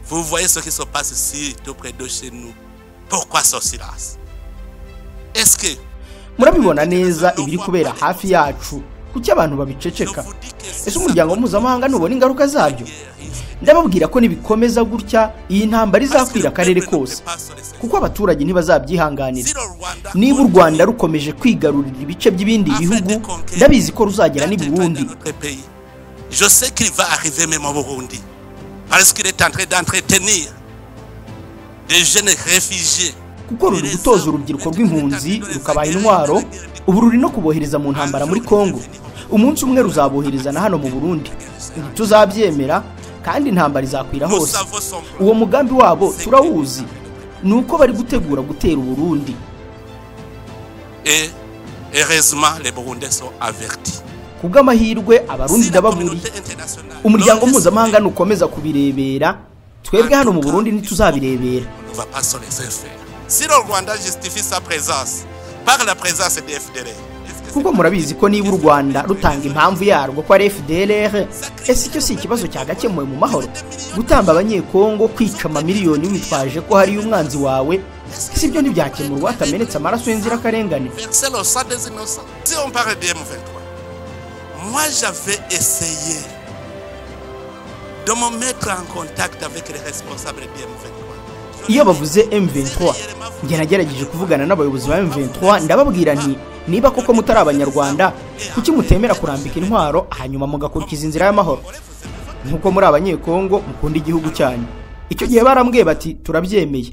Vous voyez ce qui se passe ici, tout près de chez nous. Pourquoi ce silence? Est-ce que murabibona neza ibiri kubera hafi yacu kuki abantu babiceceka? Ese umuryango mpuzamahanga nubona ingaruka zabyo? Ndababwira ko nibikomeza gutya iyi ntambara izakwira akarere kose kuko abaturage ntibazabyihanganira. Niba u Rwanda rukomeje kwigarurira ibice by'ibindi bihugu ndabizi ko ruzagera ni Burundi. Je sais qu'il va arriver même au Burundi parce qu'il est en train d'entretenir des jeunes réfugiés. Kuko ruri gutoza urubyiruko rw'impunzi rukabaha intwaro ubu ruri no kubohereza mu ntambara muri Kongo. Umunsi umwe ruzabohereza na hano mu Burundi. Tuzabyemera kandi intambara izakwira hose. Uwo mugambi wabo turawuzi nuko bari gutegura gutera Burundi. Et heureusement les Burundais sont avertis. Kubw'amahirwe abarundi ndababuri umuryango mpuzamahanga nukomeza kubirebera twebwe hano mu Burundi ntituzabirebera. Si le Rwanda justifie sa présence par la présence des FDLR, kuko murabizi ko niba u Rwanda rutanga impamvu yarwo ko ari FDLR, ese icyo si ikibazo cyagakemuwe mu mahoro? Gutamba abanyekongo, kwica amamiliyoni witwaje ko hari umwanzi wawe, si ibyo ntibyakemurwa atamenetse amaraso y'inzirakarengane? C'est le sang des innocents. Si on parle de M23, moi j'avais essayé de me mettre en contact avec les responsables de M23. Iyo bavuze M23 nge nagerageje kuvugana n'abayobozi ba M23 ndababwira nti niba koko mutari abanyarwanda kuki mutemera kurambika intwaro hanyuma mugakurikiza inzira y'amahoro nkuko muri abanyekongo mukunda igihugu cyane. Icyo gihe barambwiye bati turabyemeye.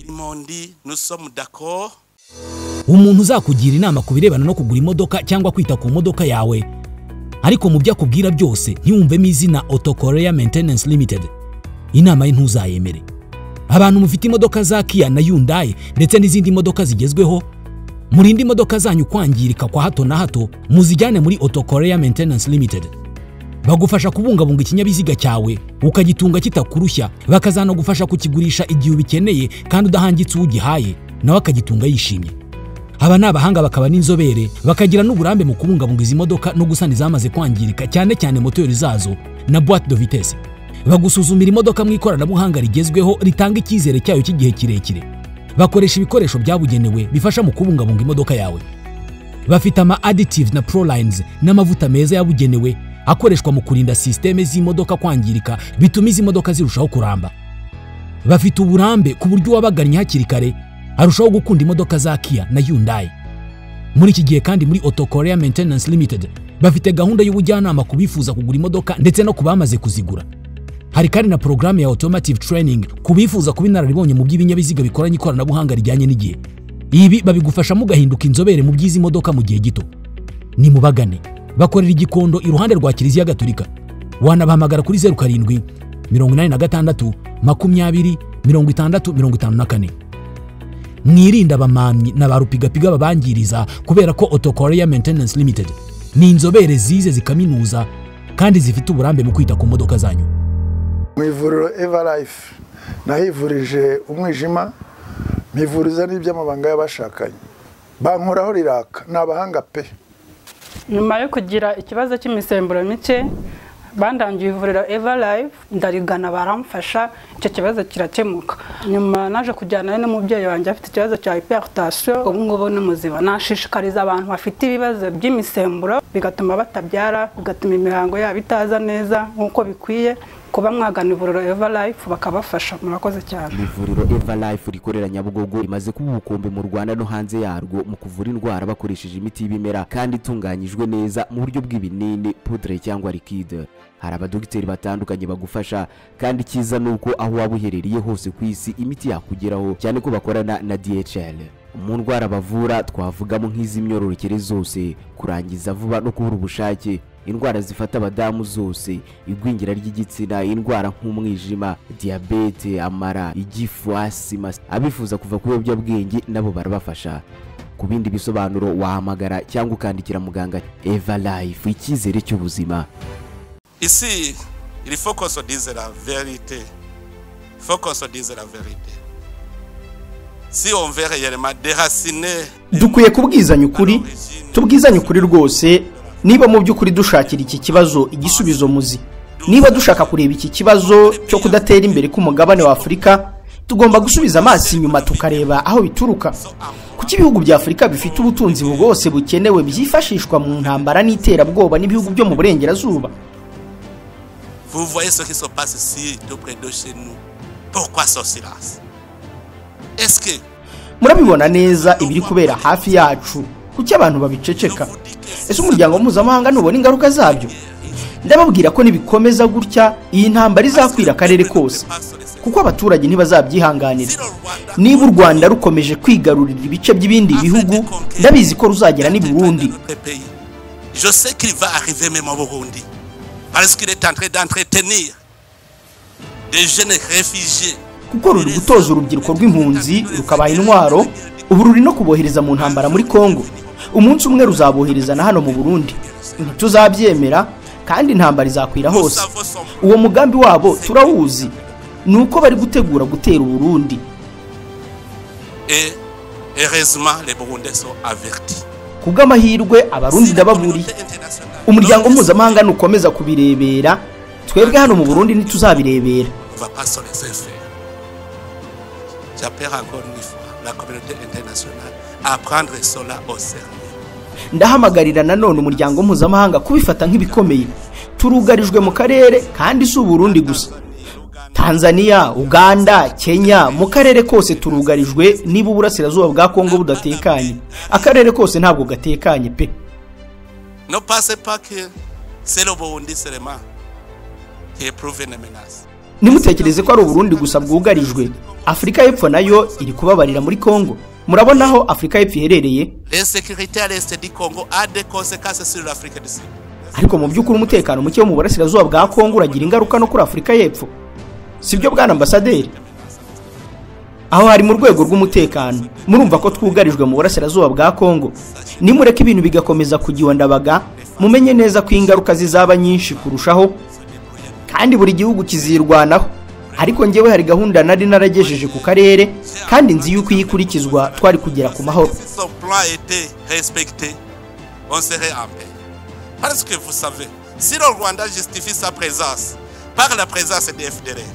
Umuntu uzakugira inama kubirebana no kugura imodoka cyangwa kwita ku modoka yawe ariko mu byo akubwira byose ntiwumvemo izina Auto Korea Maintenance Limited, inama ye ntuzayemere. Abantu mufite imodoka za Kia na Hyundai ndetse n'izindi modoka zigezweho, murindi imodoka zanyu kwangirika kwa hato na hato, muzijyane muri Auto Korea Maintenance Limited. Bagufasha kubungabunga ikinyabiziga cyawe ukagitunga kitakurushya, bakazana gufasha kukigurisha igihe ubikeneye kandi udahangitse ugihaye nawe akagitunga yishimye. Aba nabahanga bakaba n'inzobere bakagira n'uburambe mu kubungabunga izi modoka no gusana izamaze kwangirika cyane cyane motori zazo na boîte de vitesse. Bagusuzumira imodoka mu ikoranabuhanga rigezweho ritanga icyizere cyayo cy'igihe kirekire. Bakoresha ibikoresho byabugenewe bifasha mu kubungabunga imodoka yawe. Bafite ama additives na prolines n'amavuta meza yabugenewe akoreshwa mu kurinda systeme z'imodoka kwangirika bituma izi modoka zirushaho kuramba. Bafite uburambe ku buryo wabagannye hakiri kare arushaho gukunda imodoka za Kia na Hyundai. Muri iki gihe kandi muri Auto Korea Maintenance Limited bafite gahunda y'ubujyanama kubifuza kugura imodoka ndetse no kubamaze kuzigura. Hari kandi na programu ya automotive training kubifuza kubinararibonye mu by'ibinyabiziga bikoranye ikoranabuhanga rijyanye n'igihe. Ibi babigufasha mu gahinduka inzobere mu by'izi modoka mu gihe gito. Ni mubagane bakorera igikondo iruhande rwa Kiliziya Gatolika. Wanabahamagara kuri 07 86 20 60 54. Mwirinda abamamyi n'abarupigapiga babangiriza kubera ko Auto Korea Maintenance Limited ni inzobere zize zikaminuza kandi zifite uburambe mu kwita ku modoka zanyu. Mu ivuriro Everlife nahivurije umwijima, mivuriza n'iby'amabanga y'abashakanye. Bankoraho riraka n'abahanga pe. Nyuma yo kugira ikibazo cy'imisemburo mike bandangiye ivuriro Everlife ndarigana baramfasha icyo kibazo kirakemuka. Nyuma naje kujyana n'umubyeyi wanjye afite ikibazo cya hypertension, ubu ngubu n'umuziba. Nashishikariza abantu bafite ibibazo by'imisemburo bigatuma batabyara, bigatuma imihango yabo itaza neza nkuko bikwiye, kuba mwagana ivuriro Everlife bakabafasha. Murakoze cyane. Ivuriro Everlife rikorera Nyabugogo rimaze kuba ubukombe mu Rwanda no hanze yarwo mu kuvura indwara bakoresheje imiti y'ibimera kandi itunganyijwe neza mu buryo bw'ibinini, poudre cyangwa liquide. Hari abadogiteri batandukanye bagufasha kandi kiza nuko aho waba uherereye hose ku isi imiti yakugeraho, cyane ko bakorana na DHL. Mu ndwara bavura twavugamo nk'iz'imyororokere zose, kurangiza vuba no kubura ubushake, indwara zifata abadamu zose, igwingira ry'igitsina, indwara nk'umwijima, diabete, amara, igifu, asima. Abifuza kuva ku biyobyabwenge nabo barabafasha. Ku bindi bisobanuro wahamagara cyangwa ukandikira muganga. Everlife, icyizere cy'ubuzima. Ici, il faut qu'on se dise la vérité. Il faut qu'on se dise la vérité. Si on veut réellement déraciner, dukwiye kubwizanya ukuri, tubwizanye ukuri rwose niba mu by'ukuri dushakira iki kibazo igisubizo muzi. niba dushaka kureba iki kibazo cyo kudatera imbere k'umugabane wa Afurika, tugomba gusubiza amaso inyuma tukareba aho bituruka. Kuki ibihugu bya Afurika bifite ubutunzi bwose bukenewe byifashishwa mu ntambara n'iterabwoba n'ibihugu byo mu burengerazuba? Vous voyez ce qui se passe ici tout près de chez nous. Pourquoi ce silence? Est-ce que murabibona neza ibiri kubera hafi yacu, kuki abantu babiceceka? Ese umuryango mpuzamahanga ntubona ingaruka zabyo? Ndababwira ko nibikomeza gutya iyi ntambara izakwira akarere kose, kuko abaturage ntibazabyihanganira. Niba u Rwanda rukomeje kwigarurira ibice by'ibindi bihugu, ndabizi ko ruzagera n'i Burundi. Je sais qu'il va arriver même au Burundi parce qu'il est en train d'entretenir des jeunes réfugiés. Kuko ruri gutoza urubyiruko rw'impunzi rukabaha intwaro, ubu ruri no kubohereza mu ntambara muri Kongo. Umunsi umwe ruzabohereza na hano mu Burundi. Ntituzabyemera kandi intambara izakwira hose. Uwo mugambi wabo turawuzi, nuko bari gutegura gutera Burundi. Et heureusement les Burundais sont avertis. Kubw'amahirwe abarundi ndababuriye. Umuryango mpuzamahanga nukomeza kubirebera, twebwe hano mu Burundi ntituzabirebera. J'appelle encore une fois la communauté internationale à prendre cela au sérieux. Ndahamagarira nanone umuryango mpuzamahanga kubifata nk'ibikomeye. Turugarijwe mu karere kandi si Burundi gusa. Tanzania, Uganda, Kenya, mu karere kose turugarijwe niba uburasirazuba bwa Kongo budatekanye. Akarere kose ntabwo gatekanye pe. Ne pensez pas que c'est le Burundi seulement qui éprouve une menace. Nimutekereze ko ari Burundi gusa bwugarijwe. Afrika y'Epfo nayo iri kubabarira muri Kongo. Murabona aho Afrika y'Epfo iherereye? L'insécurité à l'est du Congo a des conséquences sur l'Afrique du Sud. Ariko mu by'ukuri umutekano muke wo mu burasirazuba bwa Kongo uragira ingaruka no kuri Afrika y'Epfo. Sibyo bwana ambasaderi? Aho hari mu rwego rw'umutekano, murumva ko twugarijwe mu burasirazuba bwa Kongo. Nimureke ibintu bigakomeza kugiyondabaga, mumenye neza ko ingaruka zizaba nyinshi kurushaho, kandi buri gihugu kizirwanaho. Ariko njyewe hari gahunda nari naragejeje ku karere, kandi nzi yuko iyikurikizwa twari kugera ku mahoro. Son plan était respecté, on serait en paix. Parce que vous savez, si le Rwanda justifie sa présence par la présence des FDLR,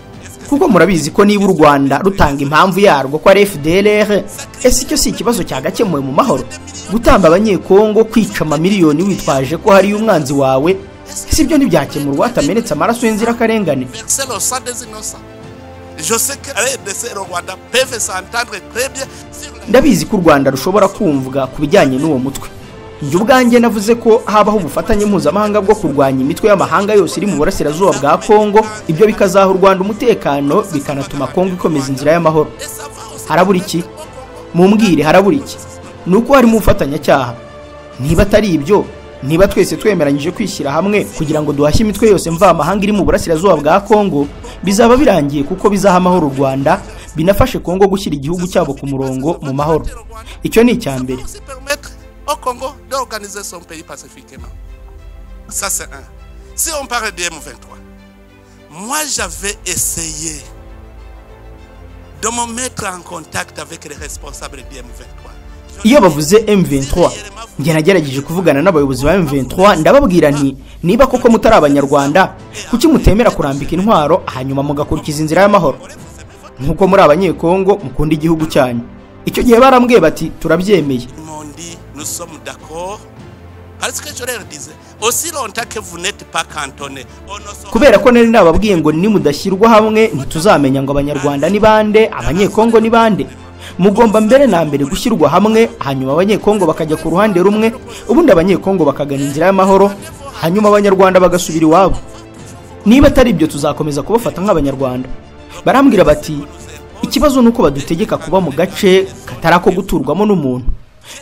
kuko murabizi ko niba u Rwanda rutanga impamvu yarwo ko ari FDLR, ese icyo si ikibazo cyagakemuwe mu mahoro? Gutamba abanyekongo, kwica amamiliyoni witwaje ko hari umwanzi wawe, sibyo ntibyakemurwa atamenetse amaraso y'inzirakarengane. Ndabizi ko u Rwanda rushobora kumvuga ku bijyanye n'uwo mutwe. Njye ubwanjye navuze ko habaho ubufatanye mpuzamahanga bwo kurwanya imitwe y'amahanga yose iri mu burasirazuba bwa Kongo, ibyo bikazaha u Rwanda umutekano bikanatuma Kongo ikomeza inzira y'amahoro. Harabura iki? Mumbwire harabura iki? Nuko hari mu bufatanyacyaha. Niba atari ibyo, niba twese twemeranyije kwishyira hamwe kugira ngo duhashye imitwe yose mva amahanga iri mu burasirazuba bwa Kongo, bizaba birangiye kuko bizaha amahoro u Rwanda, binafashe Kongo gushyira igihugu cyabo ku murongo mu mahoro. Icyo ni icyambere. Au Congo d'organiser son pays pacifiquement. Ça c'est un. Si on parle de M23, moi j'avais essayé de me mettre en contact avec les responsables de M23. Iyo bavuze M23, njye nagerageje kuvugana n'abayobozi ba M23 ndababwira nti niba koko mutari abanyarwanda, kuki mutemera kurambika intwaro hanyuma mugakurikiza inzira y'amahoro? Nkuko muri abanyekongo mukunda igihugu cyanyu. Icyo gihe barambwiye bati turabyemeye. Nous sommes d'accord. Parce que je leur disais, aussi longtemps que vous n'êtes pas cantonné, kubera ko nari nababwiye ngo nimudashyirwa hamwe ntituzamenya ngo abanyarwanda ni bande, abanyekongo ni bande. Mugomba mbere na mbere gushyirwa hamwe, hanyuma abanyekongo bakajya ku ruhande rumwe, ubundi abanyekongo bakagana inzira y'amahoro, hanyuma abanyarwanda bagasubira iwabo. Niba atari ibyo tuzakomeza kubafata nk'abanyarwanda. Barambwira bati ikibazo nuko badutegeka kuba mu gace katarako guturwamo n'umuntu.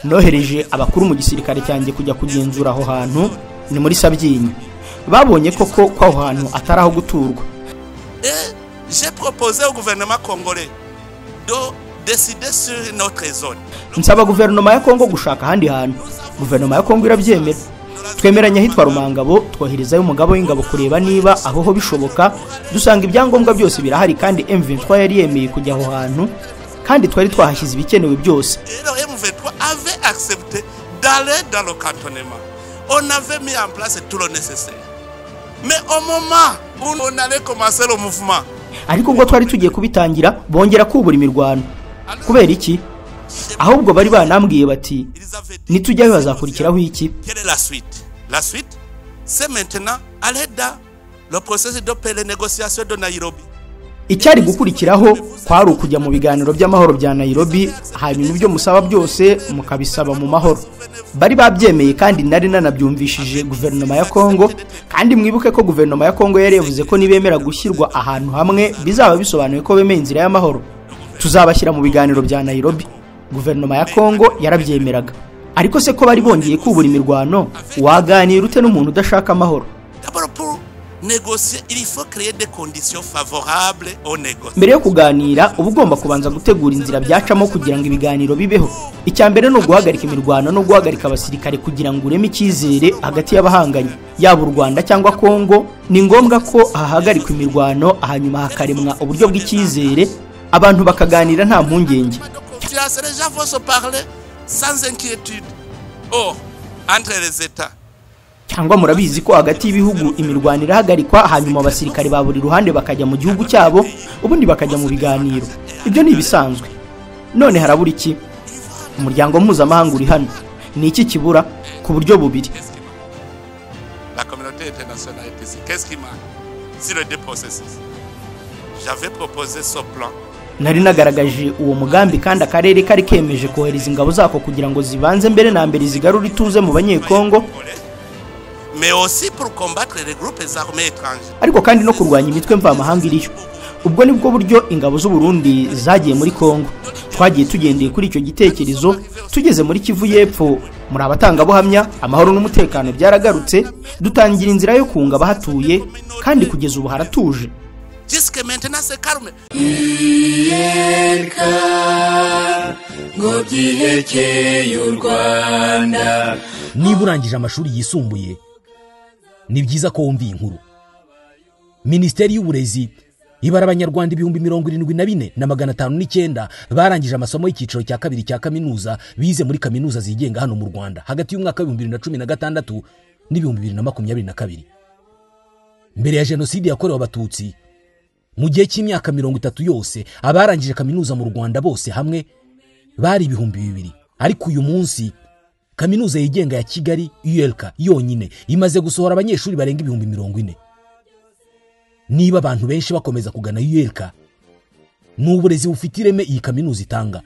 Nohereje abakuru mu gisirikare cyanjye kujya kugenzura aho hantu, ni muri Sabyinyo. Babonye koko ko aho hantu ataraho guturwa. J'ai proposé au gouvernement congolais de décider sur notre zone. Nsaba guverinoma ya Kongo gushaka handi hantu. Guverinoma ya Kongo irabyemera. Twemeranya hitwa Rumangabo, twoherezayo umugabo w'ingabo kureba niba aho ho bishoboka. Dusanga ibyangombwa byose birahari kandi M23 yari yemeye kujya aho hantu, kandi twari twahashyize ibikenewe byose. Le M23 avait accepté d'aller dans le cantonnement. On avait mis en place tout le nécessaire. Mais au moment où on allait commencer le mouvement, ariko ubwo twari tugiye kubitangira bongera kubura imirwano. Kubera iki? Ahubwo bari banambwiye bati nitujyayo bazakurikiraho iki? quelle est la suite? La suite, c'est maintenant aller dans le processus de négociation de Nairobi. Icyari gukurikiraho kwari ukujya mu biganiro by'amahoro bya Nairobi, hanyuma ibyo musaba byose mukabisaba mu mahoro. Bari babyemeye kandi nari nanabyumvishije guverinoma ya Kongo, kandi mwibuke ko guverinoma ya Kongo yari yavuze ko nibemera gushyirwa ahantu hamwe bizaba bisobanuye ko bemeye inzira y'amahoro. Tuzabashyira mu biganiro bya Nairobi. Guverinoma ya Kongo yarabyemeraga. Ariko se ko bari bongeye kubura imirwano, waganira ute n'umuntu udashaka amahoro? D'abord pour négocier, il faut créer des conditions favorables aux négociations. Mbere yo kuganira uba ugomba kubanza gutegura inzira byacamo kugira ngo ibiganiro bibeho. Icya mbere no guhagarika imirwano no guhagarika abasirikare kugira ngo ureme icyizere hagati y'abahanganye, yaba u Rwanda cyangwa Kongo. Ni ngombwa ko hahagarikwa imirwano, hanyuma hakaremwa uburyo bw'icyizere, abantu bakaganira nta mpungenge. Les gens vont se parler sans inquiétude. Oh, entre les États. Cyangwa murabizi ko hagati y'ibihugu imirwano irahagarikwa, hanyuma abasirikare ba buri ruhande bakajya mu gihugu cyabo, ubundi bakajya mu biganiro. Ibyo ni ibisanzwe. None harabura iki? Umuryango mpuzamahanga uri hano. Ni iki kibura? Ku buryo bubiri. La communauté internationale est ici. Qu'est-ce qui manque? Sur les deux processus. J'avais proposé ce plan. Nari nagaragaje uwo mugambi kandi akarere kari kemeje kohereza ingabo zako kugira ngo zibanze mbere na mbere zigarura ituze mu banyekongo, mais aussi pour combattre les groupes armés étrangers. Ariko kandi no kurwanya imitwe mvamahanga iriyo. Ubwo nibwo buryo ingabo z'u Burundi zagiye muri Kongo. Twagiye tugendeye kuri icyo gitekerezo, tugeze muri Kivu y'Epfo, muri abatangabuhamya, amahoro n'umutekano byaragarutse, dutangira inzira yo kunga abahatuye, kandi kugeza ubu haratuje. Jusque maintenant c'est calme. Niba urangije amashuri yisumbuye ni byiza ko wumva inkuru. Minisiteri y'Uburezi ibara abanyarwanda 74,509 barangije amasomo y'icyiciro cya kabiri cya kaminuza bize muri kaminuza zigenga hano mu Rwanda hagati y'umwaka wa 2016 n'2022. Mbere ya jenoside yakorewe abatutsi, mu gihe cy'imyaka 30 yose abarangije kaminuza mu Rwanda bose hamwe bari 2,000. Ariko uyu munsi kaminuza yigenga ya Kigali ULK yonyine imaze gusohora abanyeshuri barenga 40,000. Niba abantu benshi bakomeza kugana ULK, n'uburezi bufite ireme iyi kaminuza itanga.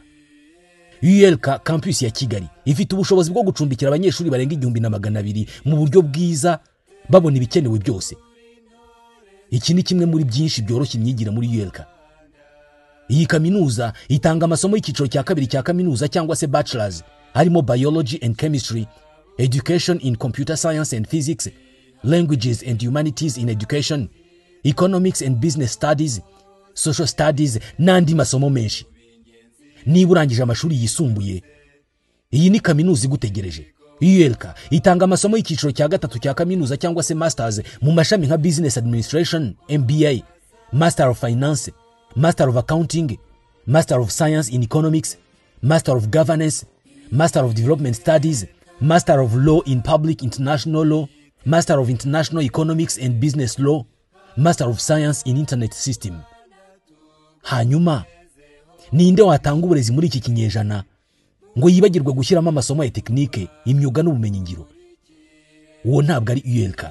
ULK campus ya Kigali ifite ubushobozi bwo gucumbikira abanyeshuri barenga 2,200 mu buryo bwiza, babona ibikenewe byose. Iki ni kimwe muri byinshi byoroshye imyigire muri ULK. Iyi kaminuza itanga amasomo y'icyiciro cya kabiri cya kaminuza cyangwa se bachelors, harimo biology and chemistry, education in computer science and physics, languages and humanities in education, economics and business studies, social studies n'andi masomo menshi. Niba urangije amashuri yisumbuye, iyi ni kaminuza igutegereje. ULK itanga amasomo y'icyiciro cya gatatu cya kaminuza cyangwa se masters mu mashami nka business administration, MBA, master of finance, master of accounting, master of science in economics, master of governance, master of development studies, master of law in public international law, master of international economics and business law, master of science in internet system. Hanyuma ninde watanga uburezi muri iki kinyejana ngo yibagirwe gushyiramo amasomo ya tekinike, imyuga n'ubumenyi ngiro? Uwo ntabwo ari ULK.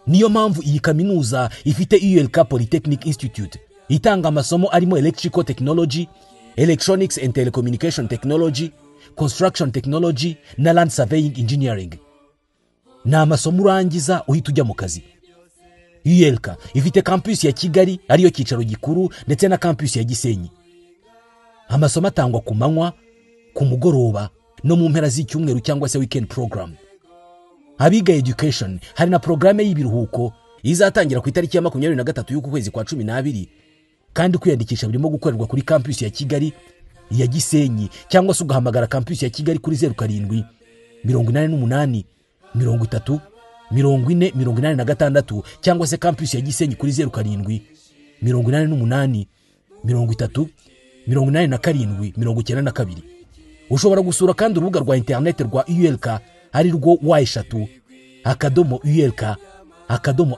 Niyo mpamvu iyi kaminuza ifite ULK Polytechnic Institute itanga amasomo arimo electrical technology, electronics and telecommunication technology, construction technology na land surveying engineering. Na amasomo urangiza uhita ujya mu kazi. ULK ifite campus ya Kigali ariyo cyicaro gikuru ndetse na campus ya Gisenyi. Amasomo atangwa ku manywa, ku mugoroba no mu mpera z'icyumweru cyangwa se weekend program. Abiga education hari na programme y'ibiruhuko izatangira ku itariki ya 23 y'uku kwezi kwa 12, kandi kwiyandikisha birimo gukorerwa kuri campus ya Kigali, ya Gisenyi cyangwa se ugahamagara campus ya Kigali kuri 07 88 30 40 cyangwa se campus ya Gisenyi kuri 07 88 30 87 Ushobora gusura kandi urubuga rwa internet rwa ULK ari rwo Y3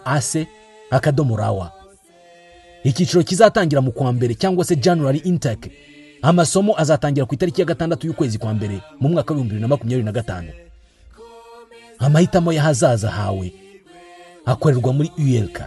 @ase.rawa. Icyiciro kizatangira mu kwa mbere cyangwa se January intake. Amasomo azatangira ku itariki ya 6 y'ukwezi kwa mbere mu mwaka wa 2025. Amahitamo y'ahazaza hawe akorerwa muri ULK.